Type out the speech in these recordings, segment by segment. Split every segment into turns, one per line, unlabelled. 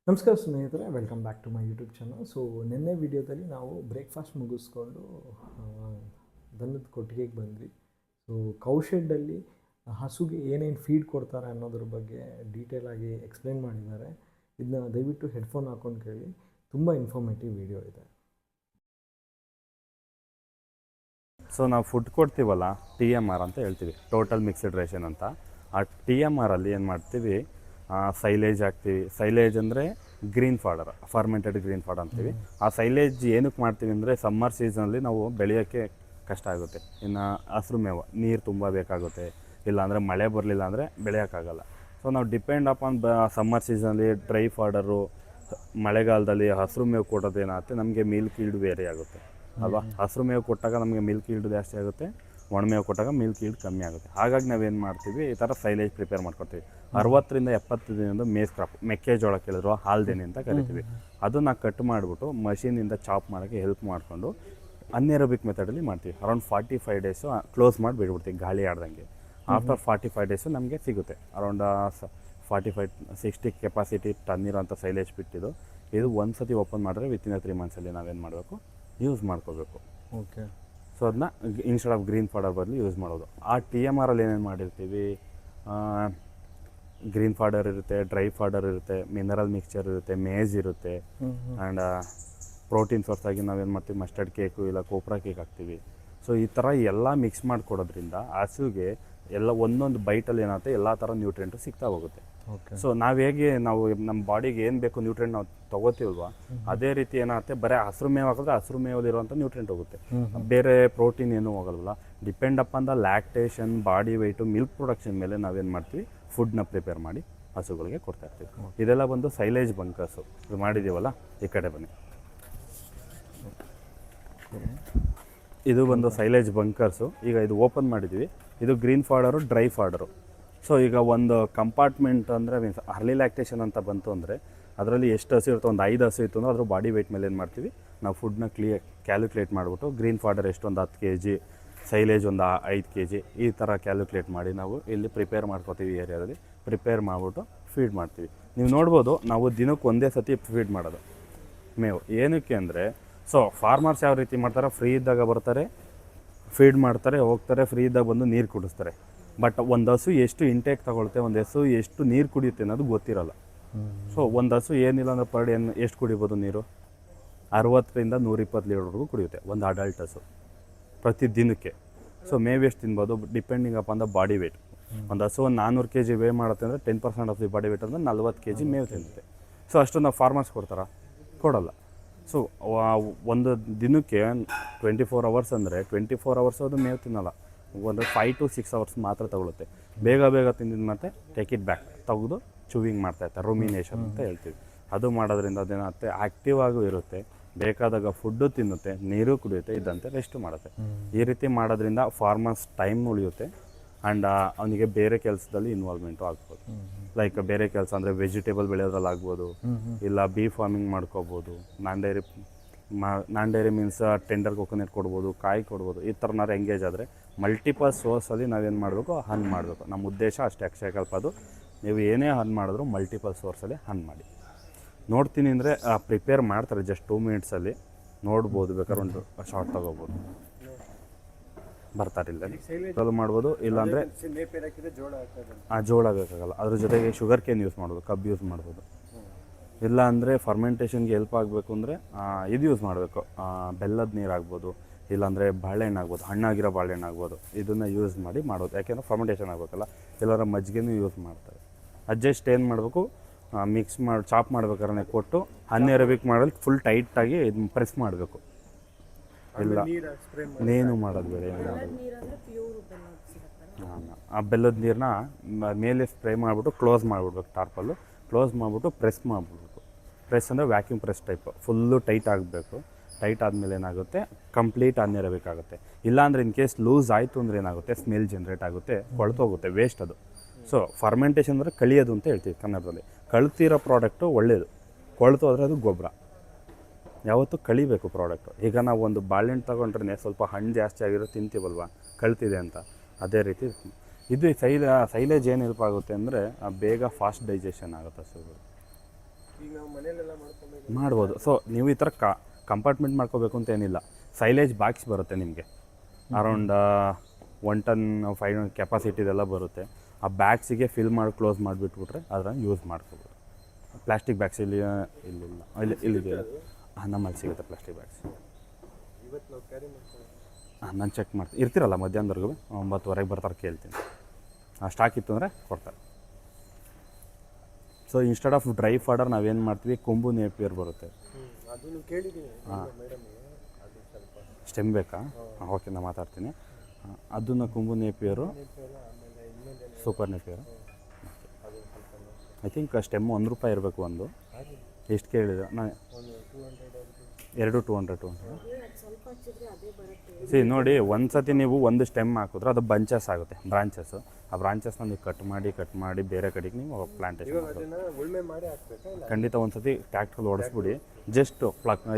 ನಮಸ್ಕಾರ ಸ್ನೇಹಿತರೆ, welcome back to my YouTube channel. So ನಿನ್ನೆ ವಿಡಿಯೋದಲ್ಲಿ ನಾವು ಬ್ರೇಕ್ಫಾಸ್ಟ್ ಮುಗಿಸ್ಕೊಂಡು ದನದ ಕೊಟ್ಟಿಗೆಗೆ ಬಂದ್ವಿ. ಸೊ ಕೌಶೆಡ್ಡಲ್ಲಿ ಹಸುಗೆ ಏನೇನು ಫೀಡ್ ಕೊಡ್ತಾರೆ ಅನ್ನೋದ್ರ ಬಗ್ಗೆ ಡೀಟೇಲಾಗಿ ಎಕ್ಸ್ಪ್ಲೇನ್ ಮಾಡಿದ್ದಾರೆ. ಇದನ್ನ ದಯವಿಟ್ಟು ಹೆಡ್ಫೋನ್ ಹಾಕ್ಕೊಂಡು ಕೇಳಿ, ತುಂಬ ಇನ್ಫಾರ್ಮೇಟಿವ್ ವಿಡಿಯೋ ಇದೆ.
ಸೊ ನಾವು ಫುಡ್ ಕೊಡ್ತೀವಲ್ಲ, TMR ಅಂತ ಹೇಳ್ತೀವಿ, ಟೋಟಲ್ ಮಿಕ್ಸ್ಡ್ ರೇಷನ್ ಅಂತ. ಆ TMRಲ್ಲಿ ಏನು ಮಾಡ್ತೀವಿ, ಸೈಲೇಜ್ ಹಾಕ್ತೀವಿ. ಸೈಲೇಜ್ ಅಂದರೆ green fodder, fermented green fodder ಅಂತೀವಿ. ಆ ಸೈಲೇಜ್ ಏನಕ್ಕೆ ಮಾಡ್ತೀವಿ ಅಂದರೆ ಸಮ್ಮರ್ ಸೀಸನಲ್ಲಿ ನಾವು ಬೆಳೆಯೋಕ್ಕೆ ಕಷ್ಟ ಆಗುತ್ತೆ. ಇನ್ನು ಹಸಿರು ಮೇವು ನೀರು ತುಂಬ ಬೇಕಾಗುತ್ತೆ, ಇಲ್ಲಾಂದರೆ ಮಳೆ ಬರಲಿಲ್ಲ ಅಂದರೆ ಬೆಳೆಯೋಕ್ಕಾಗಲ್ಲ. ಸೊ ನಾವು ಡಿಪೆಂಡ್ ಅಪಾನ್ ಸಮ್ಮರ್ ಸೀಸನಲ್ಲಿ ಡ್ರೈ ಫಾಡರು, ಮಳೆಗಾಲದಲ್ಲಿ ಹಸಿರು ಮೇವು ಕೊಡೋದೇನಾಗುತ್ತೆ, ನಮಗೆ ಮಿಲ್ಕ್ ಈಲ್ಡ್ ವೇರಿ ಆಗುತ್ತೆ ಅಲ್ವಾ. ಹಸಿರು ಮೇವು ಕೊಟ್ಟಾಗ ನಮಗೆ ಮಿಲ್ಕ್ ಈಲ್ಡ್ ಜಾಸ್ತಿ ಆಗುತ್ತೆ, ಒಣಮೇವು ಕೊಟ್ಟಾಗ ಮಿಲ್ಕ್ ಈಲ್ಡ್ ಕಮ್ಮಿ ಆಗುತ್ತೆ. ಹಾಗಾಗಿ ನಾವೇನು ಮಾಡ್ತೀವಿ, ಈ ಥರ ಸೈಲೇಜ್ ಪ್ರಿಪೇರ್ ಮಾಡ್ಕೊತೀವಿ. 60 ರಿಂದ 70 ದಿನದ ಮೇಸ್ ಕ್ರಾಪ್, ಮೆಕ್ಕೆಜೋಳ ಕೇಳಿದ್ರು ಹಾಲ್ದೇನೆ ಅಂತ ಕರಿತೀವಿ. ಅದನ್ನು ಕಟ್ ಮಾಡಿಬಿಟ್ಟು ಮಷೀನಿಂದ ಚಾಪ್ ಮಾಡೋಕ್ಕೆ ಹೆಲ್ಪ್ ಮಾಡಿಕೊಂಡು ಅನ್ಎರೋಬಿಕ್ ಮೆಥಡಲ್ಲಿ ಮಾಡ್ತೀವಿ. ಅರೌಂಡ್ 45 ಡೇಸು ಕ್ಲೋಸ್ ಮಾಡಿ ಬಿಡ್ಬಿಡ್ತೀವಿ ಗಾಳಿ ಆಡ್ದಂಗೆ. ಆಫ್ಟರ್ 45 ಡೇಸು ನಮಗೆ ಸಿಗುತ್ತೆ ಅರೌಂಡ್ 45-60 ಕೆಪಾಸಿಟಿ ಟನ್ ಇರೋಂಥ ಸೈಲೇಜ್ ಬಿಟ್ಟಿದ್ದು. ಇದು ಒಂದು ಸತಿ ಓಪನ್ ಮಾಡಿದ್ರೆ ವಿತಿನ್ 3 ಮಂತ್ಸಲ್ಲಿ ನಾವೇನು ಮಾಡಬೇಕು, ಯೂಸ್ ಮಾಡ್ಕೋಬೇಕು.
ಓಕೆ.
ಸೊ ಅದನ್ನ ಇನ್ಸ್ಟೆಡ್ ಆಫ್ ಗ್ರೀನ್ ಫಾಡರ್ ಬದಲು ಯೂಸ್ ಮಾಡೋದು. ಆ TMRಲ್ಲಿ ಏನೇನು ಮಾಡಿರ್ತೀವಿ, ಗ್ರೀನ್ ಫಾಡರ್ ಇರುತ್ತೆ, ಡ್ರೈ ಫಾಡರ್ ಇರುತ್ತೆ, ಮಿನರಲ್ ಮಿಕ್ಸ್ಚರ್ ಇರುತ್ತೆ, ಮೇಜ್ ಇರುತ್ತೆ, ಆ್ಯಂಡ್ ಪ್ರೋಟೀನ್ ಸೋರ್ಸ್ ಆಗಿ ನಾವೇನು ಮಾಡ್ತೀವಿ, ಮಸ್ಟರ್ಡ್ ಕೇಕು ಇಲ್ಲ ಕೋಪ್ರಾ ಕೇಕ್ ಹಾಕ್ತೀವಿ. ಸೊ ಈ ಥರ ಎಲ್ಲ ಮಿಕ್ಸ್ ಮಾಡಿಕೊಡೋದ್ರಿಂದ ಹಸುಗೆ ಎಲ್ಲ ಒಂದೊಂದು ಬೈಟಲ್ಲಿ ಏನಾಗುತ್ತೆ, ಎಲ್ಲ ಥರ ನ್ಯೂಟ್ರಿಯೆಂಟು ಸಿಗ್ತಾ ಹೋಗುತ್ತೆ. ಸೊ ನಾವು ಹೇಗೆ ನಾವು ನಮ್ಮ ಬಾಡಿಗೆ ಏನು ಬೇಕು ನ್ಯೂಟ್ರಿಯೆಂಟ್ ನಾವು ತೊಗೋತೀವಲ್ವ, ಅದೇ ರೀತಿ ಏನಾಗುತ್ತೆ, ಬರೀ ಹಸಿರು ಮೇವು ಹಾಕಿದ್ರೆ ಹಸಿರು ಮೇವಲ್ಲಿರುವಂಥ ನ್ಯೂಟ್ರಿಯೆಂಟ್ ಹೋಗುತ್ತೆ, ಬೇರೆ ಪ್ರೋಟೀನ್ ಏನೂ ಹೋಗಲ್ವಲ್ಲ. Depend upon the lactation, body weight, milk production ಮೇಲೆ ನಾವೇನು ಮಾಡ್ತೀವಿ, ಫುಡ್ನ ಪ್ರಿಪೇರ್ ಮಾಡಿ ಹಸುಗಳಿಗೆ ಕೊಡ್ತಾ ಇರ್ತೀವಿ. ಇದೆಲ್ಲ ಬಂದು ಸೈಲೇಜ್ ಬಂಕರ್ಸು. ಇದು ಮಾಡಿದ್ದೀವಲ್ಲ, ಈ ಕಡೆ ಬನ್ನಿ. ಇದು ಬಂದು ಸೈಲೇಜ್ ಬಂಕರ್ಸು. ಈಗ ಇದು ಓಪನ್ ಮಾಡಿದ್ದೀವಿ. ಇದು ಗ್ರೀನ್ ಫಾಡರು, ಡ್ರೈ ಫಾಡರು. ಸೊ ಈಗ ಒಂದು ಕಂಪಾರ್ಟ್ಮೆಂಟ್ ಅಂದರೆ ಮೀನ್ಸ್ ಅರ್ಲಿ ಲ್ಯಾಕ್ಟೇಷನ್ ಅಂತ ಬಂತು ಅಂದರೆ ಅದರಲ್ಲಿ ಎಷ್ಟು ಹಸು ಇರುತ್ತೋ, ಒಂದು 5 ಹಸು ಇತ್ತು ಅಂದರೆ ಅದ್ರ ಬಾಡಿ ವೆಯ್ಟ್ ಮೇಲೆ ಏನು ಮಾಡ್ತೀವಿ, ನಾವು ಫುಡ್ನ ಕ್ಯಾಲ್ಕುಲೇಟ್ ಮಾಡಿಬಿಟ್ಟು ಗ್ರೀನ್ ಫಾಡರ್ ಎಷ್ಟು, ಒಂದು 10 kg, ಸೈಲೇಜ್ ಒಂದು 5 kg, ಈ ಥರ ಕ್ಯಾಲ್ಕುಲೇಟ್ ಮಾಡಿ ನಾವು ಇಲ್ಲಿ ಪ್ರಿಪೇರ್ ಮಾಡ್ಕೋತೀವಿ. ಏರಿಯಾದಲ್ಲಿ ಪ್ರಿಪೇರ್ ಮಾಡಿಬಿಟ್ಟು ಫೀಡ್ ಮಾಡ್ತೀವಿ. ನೀವು ನೋಡ್ಬೋದು, ನಾವು ದಿನಕ್ಕೆ ಒಂದೇ ಸತಿ ಫೀಡ್ ಮಾಡೋದು ಮೇವು. ಏನಕ್ಕೆ ಅಂದರೆ, ಸೊ ಫಾರ್ಮರ್ಸ್ ಯಾವ ರೀತಿ ಮಾಡ್ತಾರೆ, ಫ್ರೀ ಇದ್ದಾಗ ಬರ್ತಾರೆ, ಫೀಡ್ ಮಾಡ್ತಾರೆ, ಹೋಗ್ತಾರೆ, ಫ್ರೀ ಇದ್ದಾಗ ಬಂದು ನೀರು ಕುಡಿಸ್ತಾರೆ. ಬಟ್ ಒಂದು ಹಸು ಎಷ್ಟು ಇಂಟೇಕ್ ತಗೊಳುತ್ತೆ, ಒಂದು ಹಸು ಎಷ್ಟು ನೀರು ಕುಡಿಯುತ್ತೆ ಅನ್ನೋದು ಗೊತ್ತಿರಲ್ಲ. ಸೊ ಒಂದು ಹಸು ಏನಿಲ್ಲ ಅಂದರೆ ಪರ್ ಡೇ ಎಷ್ಟು ಕುಡಿಬೋದು ನೀರು, 60 ರಿಂದ 120 ಲೀಟರ್ವರೆಗೂ ಕುಡಿಯುತ್ತೆ ಒಂದು ಅಡಲ್ಟ್ ಹಸು ಪ್ರತಿ ದಿನಕ್ಕೆ. ಸೊ ಮೇವು ಎಷ್ಟು ತಿನ್ಬೋದು, depending upon the body weight. ಒಂದು ಹಸು ಒಂದು 400 kg ವೇ ಮಾಡುತ್ತೆ ಅಂದರೆ 10% ಆಫ್ ದಿ ಬಾಡಿ ವೇಟ್ ಅಂದರೆ 40 kg ಮೇವು ತಿನ್ನುತ್ತೆ. ಸೊ ಅಷ್ಟು ನಾವು ಫಾರ್ಮರ್ಸ್ ಕೊಡ್ತಾರಾ, ಕೊಡಲ್ಲ. ಸೊ ಒಂದು ದಿನಕ್ಕೆ 24 ಅವರ್ಸ್ ಅಂದರೆ 24 ಅವರ್ಸ್ ಅದು ಮೇವು ತಿನ್ನಲ್ಲ, ಒಂದು 5 to 6 ಅವರ್ಸ್ ಮಾತ್ರ ತಗೊಳುತ್ತೆ. ಬೇಗ ತಿಂದಿದ್ದು ಮತ್ತೆ ಟೇಕ್ ಇಟ್ ಬ್ಯಾಕ್ ತೆಗೆದು ಚೂವಿಂಗ್ ಮಾಡ್ತಾಯಿರ್ತಾರೆ, ರೂಮಿನೇಷನ್ ಅಂತ ಹೇಳ್ತೀವಿ. ಅದು ಮಾಡೋದ್ರಿಂದ ಅದೇನಾಗುತ್ತೆ, ಆ್ಯಕ್ಟಿವ್ ಆಗೂ ಇರುತ್ತೆ, ಬೇಕಾದಾಗ ಫುಡ್ಡು ತಿನ್ನುತ್ತೆ, ನೀರು ಕುಡಿಯುತ್ತೆ, ಇದ್ದಂತೆ ರೆಸ್ಟು ಮಾಡುತ್ತೆ. ಈ ರೀತಿ ಮಾಡೋದ್ರಿಂದ ಫಾರ್ಮರ್ಸ್ ಟೈಮ್ ಉಳಿಯುತ್ತೆ, ಆ್ಯಂಡ್ ಅವನಿಗೆ ಬೇರೆ ಕೆಲಸದಲ್ಲಿ ಇನ್ವಾಲ್ವ್ಮೆಂಟು ಆಗ್ಬೋದು. ಲೈಕ್ ಬೇರೆ ಕೆಲಸ ಅಂದರೆ ವೆಜಿಟೇಬಲ್ ಬೆಳೆಯೋದ್ರಲ್ಲಿ ಆಗ್ಬೋದು, ಇಲ್ಲ ಬೀ ಫಾರ್ಮಿಂಗ್ ಮಾಡ್ಕೋಬೋದು, ನಾನ್ ಡೈರಿ ಮೀನ್ಸ್ ಟೆಂಡರ್ ಕೊಕೊನೆಟ್ ಕೊಡ್ಬೋದು, ಕಾಯಿ ಕೊಡ್ಬೋದು. ಈ ಥರನಾರು ಎಂಗೇಜ್ ಆದರೆ ಮಲ್ಟಿಪಲ್ ಸೋರ್ಸಲ್ಲಿ ನಾವೇನು ಮಾಡಬೇಕು, ಹನ್ ಮಾಡಬೇಕು. ನಮ್ಮ ಉದ್ದೇಶ ಅಷ್ಟೇ, ಅಕ್ಷಯಕಲ್ಪ. ಅದು ನೀವು ಏನೇ ಹನ್ ಮಾಡಿದ್ರು ಮಲ್ಟಿಪಲ್ ಸೋರ್ಸಲ್ಲಿ ಹನ್ ಮಾಡಿ. ನೋಡ್ತೀನಿ ಅಂದರೆ ಪ್ರಿಪೇರ್ ಮಾಡ್ತಾರೆ ಜಸ್ಟ್ 2 ಮಿನಿಟ್ಸಲ್ಲಿ ನೋಡ್ಬೋದು. ಬೇಕಾದ್ರೆ ಒಂದು ಶಾರ್ಟ್ ತೊಗೋಬೋದು, ಬರ್ತಾರಿಲ್ಲ ಅದು ಮಾಡ್ಬೋದು. ಇಲ್ಲಾಂದರೆ ಜೋಳ ಬೇಕಾಗಲ್ಲ, ಅದ್ರ ಜೊತೆಗೆ ಶುಗರ್ ಕೇನ್ ಯೂಸ್ ಮಾಡ್ಬೋದು, ಕಬ್ಬು ಯೂಸ್ ಮಾಡ್ಬೋದು. ಇಲ್ಲ ಅಂದರೆ ಫರ್ಮೆಂಟೇಷನ್ಗೆ ಹೆಲ್ಪ್ ಆಗಬೇಕು ಅಂದರೆ ಇದು ಯೂಸ್ ಮಾಡಬೇಕು, ಬೆಲ್ಲದ ನೀರು ಆಗ್ಬೋದು, ಇಲ್ಲಾಂದರೆ ಬಾಳೆಹಣ್ಣು ಆಗ್ಬೋದು, ಹಣ್ಣಾಗಿರೋ ಬಾಳೆಹಣ್ಣು ಆಗ್ಬೋದು. ಇದನ್ನು ಯೂಸ್ ಮಾಡಿ ಮಾಡೋದು, ಯಾಕೆಂದರೆ ಫರ್ಮೆಂಟೇಷನ್ ಆಗಬೇಕಲ್ಲ. ಎಲ್ಲರ ಮಜ್ಜಿಗೆನೂ ಯೂಸ್ ಮಾಡ್ತಾರೆ. ಅಡ್ಜಸ್ಟ್ ಏನು ಮಾಡಬೇಕು, ಮಿಕ್ಸ್ ಮಾಡಿ ಚಾಪ್ ಮಾಡ್ಬೇಕಾದ್ರೆ ಕೊಟ್ಟು ಅನ್ಎರೋಬಿಕ್ ಮಾಡಲು ಫುಲ್ ಟೈಟಾಗಿ ಇದು ಪ್ರೆಸ್ ಮಾಡಬೇಕು. ಇಲ್ಲ ನೇನು ಮಾಡೋದು ಬೇರೆ, ಏನು ಮಾಡೋದು, ಆ ಬೆಲ್ಲದ ನೀರನ್ನ ಮೇಲೆ ಸ್ಪ್ರೇ ಮಾಡಿಬಿಟ್ಟು ಕ್ಲೋಸ್ ಮಾಡಿಬಿಡ್ಬೇಕು, ಟಾರ್ಪಲ್ಲು ಕ್ಲೋಸ್ ಮಾಡಿಬಿಟ್ಟು ಪ್ರೆಸ್ ಮಾಡಿಬಿಡ್ಬೇಕು. ಪ್ರೆಸ್ ಅಂದರೆ vacuum press type, full tight ಆಗಬೇಕು. ಟೈಟ್ ಆದಮೇಲೆ ಏನಾಗುತ್ತೆ, ಕಂಪ್ಲೀಟ್ ಅನ್ನಿರಬೇಕಾಗುತ್ತೆ. ಇಲ್ಲಾಂದರೆ ಇನ್ ಕೇಸ್ ಲೂಸ್ ಆಯಿತು ಅಂದರೆ ಏನಾಗುತ್ತೆ, ಸ್ಮೆಲ್ ಜನ್ರೇಟ್ ಆಗುತ್ತೆ, ಕೊಳ್ತೋಗುತ್ತೆ, ವೇಸ್ಟ್ ಅದು. ಸೊ ಫರ್ಮೆಂಟೇಷನ್ ಅಂದರೆ ಕಳಿಯೋದು ಅಂತ ಹೇಳ್ತೀವಿ ಕನ್ನಡದಲ್ಲಿ. ಕಳ್ತಿರೋ ಪ್ರಾಡಕ್ಟು ಒಳ್ಳೆಯದು, ಕೊಳ್ತೋದ್ರೆ ಅದು ಗೊಬ್ಬರ. ಯಾವತ್ತೂ ಕಳಿಬೇಕು ಪ್ರಾಡಕ್ಟು. ಈಗ ನಾವು ಒಂದು ಬಾಳೆಹಣ್ಣು ತೊಗೊಂಡ್ರೆ ಸ್ವಲ್ಪ ಹಣ್ಣು ಜಾಸ್ತಿ ಆಗಿರೋ ತಿಂತೀವಲ್ವ, ಕಳ್ತಿದೆ ಅಂತ. ಅದೇ ರೀತಿ ಇದು ಸೈಲೇಜ್ ಏನು ಹೆಲ್ಪ್ ಆಗುತ್ತೆ ಅಂದರೆ ಬೇಗ ಫಾಸ್ಟ್ ಡೈಜೆಷನ್ ಆಗುತ್ತೆ ಹಸುಗಳು.
ಈಗ ನಾವು ಮನೇಲೆಲ್ಲ ಮಾಡ್ಕೊಬೇಕು
ಮಾಡ್ಬೋದು. ಸೊ ನೀವು ಈ ಥರ ಕಂಪಾರ್ಟ್ಮೆಂಟ್ ಮಾಡ್ಕೋಬೇಕು ಅಂತ ಏನಿಲ್ಲ. ಸೈಲೇಜ್ ಬಾಕ್ಸ್ ಬರುತ್ತೆ ನಿಮಗೆ, ಅರೌಂಡ್ 1 ಟನ್ 5 ಕೆಪಾಸಿಟಿದೆಲ್ಲ ಬರುತ್ತೆ. ಆ ಬ್ಯಾಗ್ಸಿಗೆ ಫಿಲ್ ಮಾಡಿ ಕ್ಲೋಸ್ ಮಾಡಿಬಿಟ್ಬಿಟ್ರೆ ಅದನ್ನು ಯೂಸ್ ಮಾಡ್ಕೋಬೋದು. ಪ್ಲಾಸ್ಟಿಕ್ ಬ್ಯಾಗ್ಸ್ ಇಲ್ಲಿದೆ. ನಮ್ಮಲ್ಲಿ ಸಿಗುತ್ತೆ ಪ್ಲಾಸ್ಟಿಕ್ ಬ್ಯಾಗ್ಸ್.
ಇವತ್ತು ನಾವು ಕ್ಯಾರಿ ಮಾಡ್ಕೊಳ್ಳೋದು.
ನಾನು ಚೆಕ್ ಮಾಡ್ತೀನಿ, ಇರ್ತೀರಲ್ಲ ಮಧ್ಯಾಹ್ನದವರೆಗೂ 9:00 ಬರ್ತಾರೆ, ಕೇಳ್ತೀನಿ. ಸ್ಟಾಕ್ ಇತ್ತು ಅಂದರೆ ಕೊಡ್ತಾರೆ. So instead of dry fodder ನಾವೇನು ಮಾಡ್ತೀವಿ, ಕೊಂಬು ನೇಪಿಯರ್ ಬರುತ್ತೆ.
ಅದನ್ನು ಕೇಳಿದ್ದೀನಿ ಮೇಡಮ್, ಅದು ಸ್ವಲ್ಪ
ಸ್ಟೆಮ್ ಬೇಕಾ? ಓಕೆ, ನಾನು ಮಾತಾಡ್ತೀನಿ. ಅದನ್ನು ಕೊಂಬು ನೇಪಿಯರು,
ಆಮೇಲೆ ಇನ್ನೊಂದು
ಸೂಪರ್ ನೇಪಿಯರು.
ಅದು ಸ್ವಲ್ಪ
ಐ ಥಿಂಕ್ ಸ್ಟೆಮ್ ₹1 ಇರಬೇಕು ಒಂದು. ಎಷ್ಟು ಕೇಳಿದೆ ನಾನು?
ಒಂದು
200 ಸಿ ನೋಡಿ, ಒಂದು ಸತಿ ನೀವು ಒಂದು ಸ್ಟೆಮ್ ಹಾಕಿದ್ರೆ ಅದು ಬಂಚಸ್ ಆಗುತ್ತೆ, ಬ್ರಾಂಚಸ್ಸು. ಆ ಬ್ರಾಂಚಸ್ನ ನೀವು ಕಟ್ ಮಾಡಿ ಬೇರೆ ಕಡೆಗೆ ನೀವು ಪ್ಲಾಂಟೇಶನ್
ಉಳ್ಮೆ ಮಾಡಿ ಹಾಕ್ಬೇಕಾ?
ಖಂಡಿತ ಒಂದು ಸತಿ ಟ್ಯಾಕ್ಟ್ರಲ್ಲಿ ಓಡಿಸ್ಬಿಡಿ, ಜಸ್ಟ್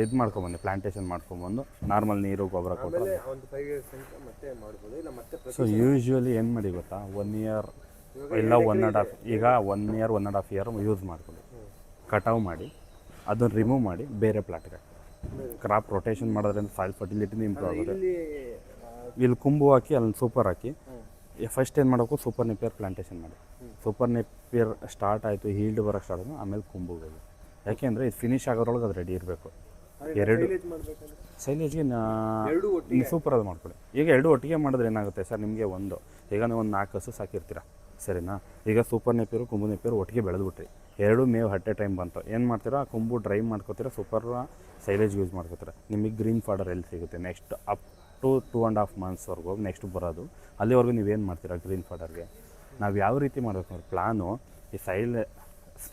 ಇದು ಮಾಡ್ಕೊಂಬಂದು ಪ್ಲಾಂಟೇಶನ್ ಮಾಡ್ಕೊಂಬಂದು ನಾರ್ಮಲ್ ನೀರು ಗೊಬ್ಬರ ಕೊಟ್ಟರೆ.
ಒಂದು 5 years ತನಕ ಮತ್ತೆ ಮಾಡ್ಬೋದು, ಇಲ್ಲ ಮತ್ತೆ
ಸೊ ಯೂಶ್ವಲಿ ಏನು ಮಾಡಿ ಗೊತ್ತಾ, 1 year ಇಲ್ಲ 1.5, ಈಗ 1 year 1.5 year ಯೂಸ್ ಮಾಡ್ಕೊಳ್ಳಿ. ಕಟಾವು ಮಾಡಿ ಅದನ್ನು ರಿಮೂವ್ ಮಾಡಿ ಬೇರೆ ಪ್ಲಾಟ್ಗೆ ಕ್ರಾಪ್ ರೊಟೇಷನ್ ಮಾಡೋದ್ರಿಂದ ಸಾಯಿಲ್ ಫರ್ಟಿಲಿಟಿನೂ ಇಂಪ್ರೂವ್ ಆಗುತ್ತೆ. ಇಲ್ಲಿ ಕುಂಬು ಹಾಕಿ ಅಲ್ಲಿ ಸೂಪರ್ ಹಾಕಿ ಫಸ್ಟ್ ಏನು ಮಾಡಬೇಕು, ಸೂಪರ್ ನೆಪಿಯರ್ ಪ್ಲಾಂಟೇಷನ್ ಮಾಡಿ. ಸೂಪರ್ ನೆಪಿಯರ್ ಸ್ಟಾರ್ಟ್ ಆಯಿತು, ಹೀಲ್ಡ್ ಬರೋಕ್ಕೆ ಸ್ಟಾರ್ಟ್ ಆಯಿತು, ಆಮೇಲೆ ಕುಂಬುಗೆ ಹೋಗಿ. ಯಾಕೆಂದರೆ ಇದು ಫಿನಿಶ್ ಆಗೋದ್ರೊಳಗೆ ಅದು ರೆಡಿ ಇರಬೇಕು. ಎರಡು ಸೈಲೇಜ್ಗೆ ಸೂಪರ್ ಅದು ಮಾಡ್ಕೊಳ್ಳಿ. ಈಗ 2 ಒಟ್ಟಿಗೆ ಮಾಡಿದ್ರೆ ಏನಾಗುತ್ತೆ ಸರ್, ನಿಮಗೆ ಈಗ ನೀವು ಒಂದು 4 ಹಸು ಸಾಕಿರ್ತೀರ, ಸರಿನಾ? ಈಗ ಸೂಪರ್ ನೆಪಿಯರು ಕುಂಬು ನೆಪಿಯರು ಒಟ್ಟಿಗೆ ಬೆಳೆದ್ಬಿಟ್ರಿ, 2 ಮೇವು ಅಟ್ ಎ ಟೈಮ್ ಬಂತು. ಏನು ಮಾಡ್ತೀರಾ, ಕುಂಬು ಡ್ರೈ ಮಾಡ್ಕೋತೀರಾ, ಸೂಪರ್ ಸೈಲೇಜ್ ಯೂಸ್ ಮಾಡ್ಕೋತೀರ. ನಿಮಗೆ ಗ್ರೀನ್ ಫಾಡರ್ ಎಲ್ಲಿ ಸಿಗುತ್ತೆ ನೆಕ್ಸ್ಟ್ ಅಪ್ ಟು 2.5 monthsವರೆಗೂ ನೆಕ್ಸ್ಟ್ ಬರೋದು. ಅಲ್ಲಿವರೆಗೂ ನೀವೇನು ಮಾಡ್ತೀರಾ ಗ್ರೀನ್ ಫಾಡರ್ಗೆ? ನಾವು ಯಾವ ರೀತಿ ಮಾಡಬೇಕು ಅಂದ್ರೆ ಪ್ಲಾನು, ಈ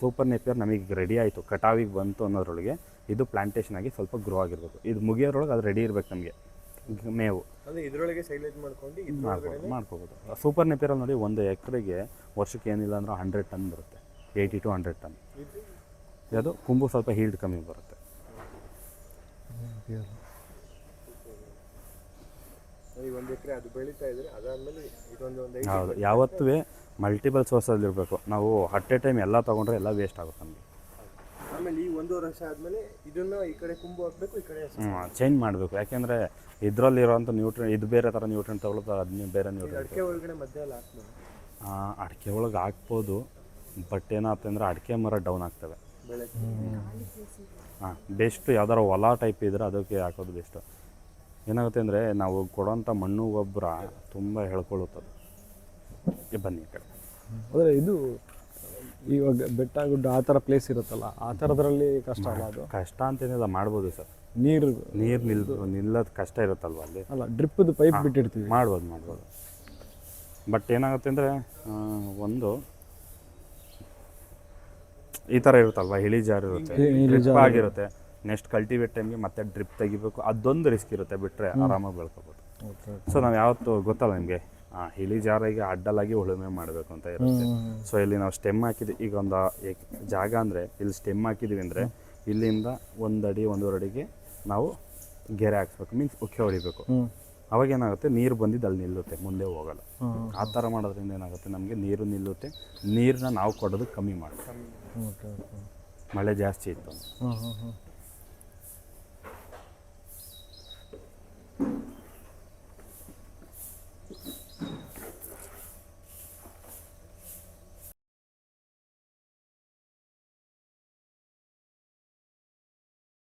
ಸೂಪರ್ ನೆಪಿಯರ್ ನಮಗೆ ರೆಡಿ ಆಯಿತು, ಕಟಾವಿಗೆ ಬಂತು ಅನ್ನೋದ್ರೊಳಗೆ ಇದು ಪ್ಲಾಂಟೇಷನ್ ಆಗಿ ಸ್ವಲ್ಪ ಗ್ರೋ ಆಗಿರ್ಬೇಕು. ಇದು ಮುಗಿಯೋದ್ರೊಳಗೆ ಅದು ರೆಡಿ ಇರಬೇಕು ನಮಗೆ ಮೇವು.
ಇದರೊಳಗೆ ಸೈಲೇಜ್ ಮಾಡ್ಕೊಂಡು
ಮಾಡ್ಕೋಬೋದು. ಸೂಪರ್ ನೆಪಿಯರಲ್ಲಿ ನೋಡಿ, 1 ಎಕರೆಗೆ ವರ್ಷಕ್ಕೆ ಏನಿಲ್ಲ ಅಂದ್ರೆ 100 ಟನ್ ಬರುತ್ತೆ, 80 to 100 ಟನ್. ಅದು ಕುಂಬು ಸ್ವಲ್ಪ ಹೀಲ್ಡ್ ಕಮ್ಮಿ ಬರುತ್ತೆ.
ಈಗ 1 ಎಕರೆ ಅದು ಬೆಳೀತಾ ಇದ್ರೆ ಅದಾದಮೇಲೆ ಇದೊಂದು
ಹೌದು, ಯಾವತ್ತೂ ಮಲ್ಟಿಪಲ್ ಸೋರ್ಸಲ್ಲಿ ಇರಬೇಕು. ನಾವು ಅಟ್ ಎ ಟೈಮ್ ಎಲ್ಲ ತೊಗೊಂಡ್ರೆ ಎಲ್ಲ ವೇಸ್ಟ್ ಆಗುತ್ತೆ ನಮಗೆ.
ಆಮೇಲೆ ಈ 1.5 ವರ್ಷ ಆದಮೇಲೆ ಇದನ್ನು ಈ ಕಡೆ ಕುಂಬು ಹಾಕಬೇಕು, ಈ ಕಡೆ
ಚೇಂಜ್ ಮಾಡಬೇಕು. ಯಾಕೆಂದರೆ ಇದರಲ್ಲಿರೋಂಥ ನ್ಯೂಟ್ರಿಯೆಂಟ್ ಇದು ಬೇರೆ ಥರ ನ್ಯೂಟ್ರಿಯೆಂಟ್ ತಗೊಳ್ಳೋದು, ಅದನ್ನ ಬೇರೆ ನ್ಯೂಟ್ರಿಯೆಂಟ್.
ಅಡಿಕೆ ಒಳಗಡೆ ಮಧ್ಯೆ ಎಲ್ಲ ಹಾಕ್ಬೋದು,
ಅಡಿಕೆ ಒಳಗೆ ಹಾಕ್ಬೋದು. ಬಟ್ ಏನಾಗುತ್ತೆ ಅಂದರೆ ಅಡಿಕೆ ಮರ ಡೌನ್ ಆಗ್ತವೆ. ಬೆಸ್ಟು ಯಾವ್ದಾರು ಹೊಲ ಟೈಪ್ ಇದ್ದರೆ ಅದಕ್ಕೆ ಹಾಕೋದು ಬೆಸ್ಟು. ಏನಾಗುತ್ತೆ ಅಂದರೆ ನಾವು ಕೊಡೋಂಥ ಮಣ್ಣು ಗೊಬ್ಬರ ತುಂಬ ಹೇಳ್ಕೊಳ್ಳುತ್ತದೆ. ಬನ್ನಿ ಈ ಕಡೆ.
ಅಂದರೆ ಇದು ಇವಾಗ ಬೆಟ್ಟ ಗುಡ್ಡ ಆ ಥರ ಪ್ಲೇಸ್ ಇರುತ್ತಲ್ಲ, ಆ ಥರದ್ರಲ್ಲಿ ಕಷ್ಟ ಅಲ್ಲ ಅದು?
ಕಷ್ಟ ಅಂತೇನಿಲ್ಲ, ಮಾಡ್ಬೋದು ಸರ್.
ನೀರು
ನಿಲ್ಲೋದು ಕಷ್ಟ ಇರುತ್ತಲ್ವ ಅಲ್ಲಿ.
ಅಲ್ಲ, ಡ್ರಿಪ್ಪದು ಪೈಪ್ ಬಿಟ್ಟಿರ್ತೀವಿ,
ಮಾಡ್ಬೋದು. ಬಟ್ ಏನಾಗುತ್ತೆ ಅಂದರೆ ಒಂದು ಈ ಥರ ಇರುತ್ತಲ್ವ, ಇಳಿಜಾರು ಇರುತ್ತೆ, ಡ್ರಿಪ್ ಆಗಿರುತ್ತೆ. ನೆಕ್ಸ್ಟ್ ಕಲ್ಟಿವೇಟ್ ಟೈಮ್ಗೆ ಮತ್ತೆ ಡ್ರಿಪ್ ತೆಗಿಬೇಕು, ಅದೊಂದು ರಿಸ್ಕ್ ಇರುತ್ತೆ. ಬಿಟ್ಟರೆ ಆರಾಮಾಗಿ ಬೆಳ್ಕೊಬೋದು. ಸೊ ನಾವು ಯಾವತ್ತು ಗೊತ್ತಲ್ಲ ನಿಮಗೆ, ಇಳಿಜಾರಿಗೆ ಅಡ್ಡಲಾಗಿ ಉಳುಮೆ ಮಾಡಬೇಕು ಅಂತ ಇರುತ್ತೆ. ಸೊ ಇಲ್ಲಿ ನಾವು ಸ್ಟೆಮ್ ಹಾಕಿದ್ವಿ, ಈಗ ಒಂದು ಜಾಗ ಅಂದರೆ ಇಲ್ಲಿ ಸ್ಟೆಮ್ ಹಾಕಿದ್ದೀವಿ ಅಂದರೆ ಇಲ್ಲಿಂದ 1 ಅಡಿ 1.5 ಅಡಿಗೆ ನಾವು ಗೆರೆ ಹಾಕ್ಸ್ಬೇಕು, ಮೀನ್ಸ್ ಉಕ್ಕೆ ಹೊಡಿಬೇಕು. ಅವಾಗ ಏನಾಗುತ್ತೆ, ನೀರು ಬಂದಿದ್ದು ಅಲ್ಲಿ ನಿಲ್ಲುತ್ತೆ, ಮುಂದೆ ಹೋಗಲ್ಲ. ಆ ಥರ ಮಾಡೋದ್ರಿಂದ ಏನಾಗುತ್ತೆ, ನಮಗೆ ನೀರು ನಿಲ್ಲುತ್ತೆ. ನೀರನ್ನ ನಾವು ಕೊಡೋದು ಕಮ್ಮಿ ಮಾಡುತ್ತೆ, ಮಳೆ ಜಾಸ್ತಿ ಇತ್ತು.